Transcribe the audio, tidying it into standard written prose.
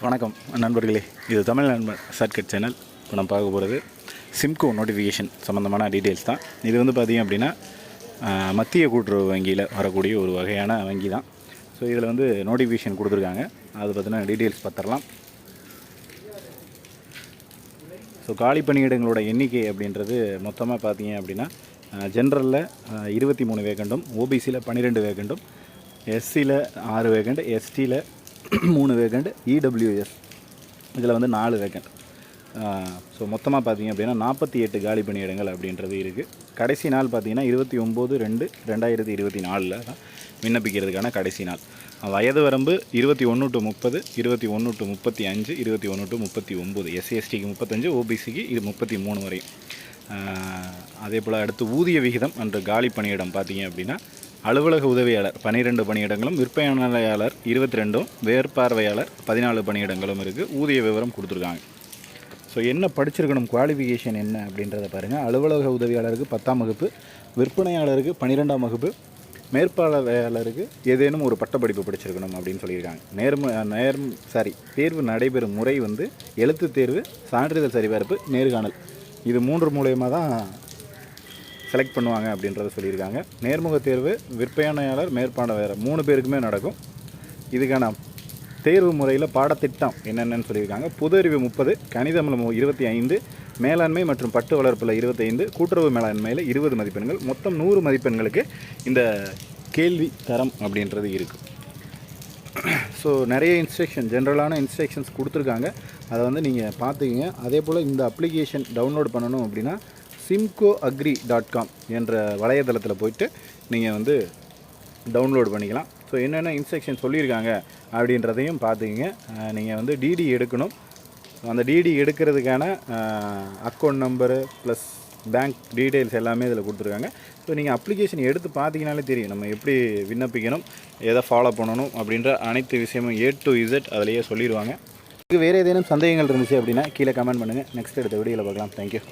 வணக்கம் நண்பர்களே, இது தமிழ் நண்பர் ஷார்ட்கட் சேனல். இப்போ நம்ம பார்க்க போகிறது சிம்கோ நோட்டிஃபிகேஷன் சம்மந்தமான டீட்டெயில்ஸ் தான். இது வந்து பார்த்திங்க அப்படின்னா மத்திய கூட்டுறவு வங்கியில் வரக்கூடிய ஒரு வகையான வங்கி தான். ஸோ இதில் வந்து நோட்டிஃபிகேஷன் கொடுத்துருக்காங்க. அதை பற்றின டீட்டெயில்ஸ் பார்த்துடலாம். ஸோ காலி பணியிடங்களோட எண்ணிக்கை அப்படின்றது மொத்தமாக பார்த்தீங்க அப்படின்னா ஜென்ரலில் 23 வேகண்டும், ஓபிசியில் 12 வேகண்டும், எஸ்சியில் 6 வேகண்ட், எஸ்டியில் 3 வேகண்ட், இடபிள்யூஎஸ் இதில் வந்து 4 வேகண்ட். ஸோ மொத்தமாக பார்த்தீங்க அப்படின்னா 48 காலி பணியிடங்கள் அப்படின்றது இருக்குது. கடைசி நாள் பார்த்தீங்கன்னா 29/2/2024 தான் விண்ணப்பிக்கிறதுக்கான கடைசி நாள். வயது வரம்பு 21 to 30, 21 to 35, 21 to 39, எஸ்சிஎஸ்டிக்கு 35, ஓபிசிக்கு இது 33 வரை. அதே போல் அடுத்து ஊதிய விகிதம் என்ற காலி பணியிடம் பார்த்தீங்க அப்படின்னா அலுவலக உதவியாளர் 12 பணியிடங்களும், விற்பனையாளர் 22, மேற்பார்வையாளர் 14 பணியிடங்களும் இருக்குது. ஊதிய விவரம் கொடுத்துருக்காங்க. ஸோ என்ன படிச்சிருக்கணும், குவாலிஃபிகேஷன் என்ன அப்படின்றத பாருங்கள். அலுவலக உதவியாளருக்கு 10ஆம் வகுப்பு, விற்பனையாளருக்கு 12ஆம் வகுப்பு, மேற்பார்வையாளருக்கு ஏதேனும் ஒரு பட்டப்படிப்பு படிச்சிருக்கணும் அப்படின்னு சொல்லியிருக்காங்க. தேர்வு நடைபெறும் முறை வந்து எழுத்து தேர்வு, சான்றிதழ் சரிபார்ப்பு, நேர்காணல், இது 3 மூலயமா தான் செலக்ட் பண்ணுவாங்க அப்படின்றத சொல்லியிருக்காங்க. நேர்முக தேர்வு விற்பனையாளர், மேற்பார்வையாளர் 3 பேருக்குமே நடக்கும். இதுக்கான தேர்வு முறையில் பாடத்திட்டம் என்னென்னு சொல்லியிருக்காங்க. பொது அறிவு 30, கணிதம் 25, மேலாண்மை மற்றும் பட்டு வளர்ப்பில் 25, கூட்டுறவு மேலாண்மையில் 20 மதிப்பெண்கள், மொத்தம் 100 மதிப்பெண்களுக்கு இந்த கேள்வி தரம் அப்படின்றது இருக்குது. ஸோ நிறைய ஜென்ரலான இன்ஸ்ட்ரக்ஷன்ஸ் கொடுத்துருக்காங்க. அதை வந்து நீங்கள் பார்த்துக்கிங்க. அதே போல் இந்த அப்ளிகேஷன் டவுன்லோட் பண்ணணும் அப்படின்னா simcoagri.com என்ற வலைதளத்தில் போய்ட்டு நீங்கள் வந்து டவுன்லோட் பண்ணிக்கலாம். ஸோ என்னென்ன இன்ஸ்ட்ரக்ஷன் சொல்லியிருக்காங்க அப்படின்றதையும் பார்த்துக்கிங்க. நீங்கள் வந்து டிடி எடுக்கணும். அந்த டிடி எடுக்கிறதுக்கான account number plus bank details எல்லாமே இதில் கொடுத்துருக்காங்க. ஸோ நீங்கள் அப்ளிகேஷன் எடுத்து பார்த்தீங்கனாலே தெரியும் நம்ம எப்படி விண்ணப்பிக்கணும், எதை ஃபாலோ பண்ணணும் அப்படின்ற அனைத்து விஷயமும் A to Z அதிலேயே சொல்லிடுவாங்க. வேறு ஏதேனும் சந்தேகங்கள் இருந்துச்சு அப்படின்னா கீழே கமெண்ட் பண்ணுங்கள். நெக்ஸ்ட் எடுத்த வீடியோவில் பார்க்கலாம். தேங்க்யூ.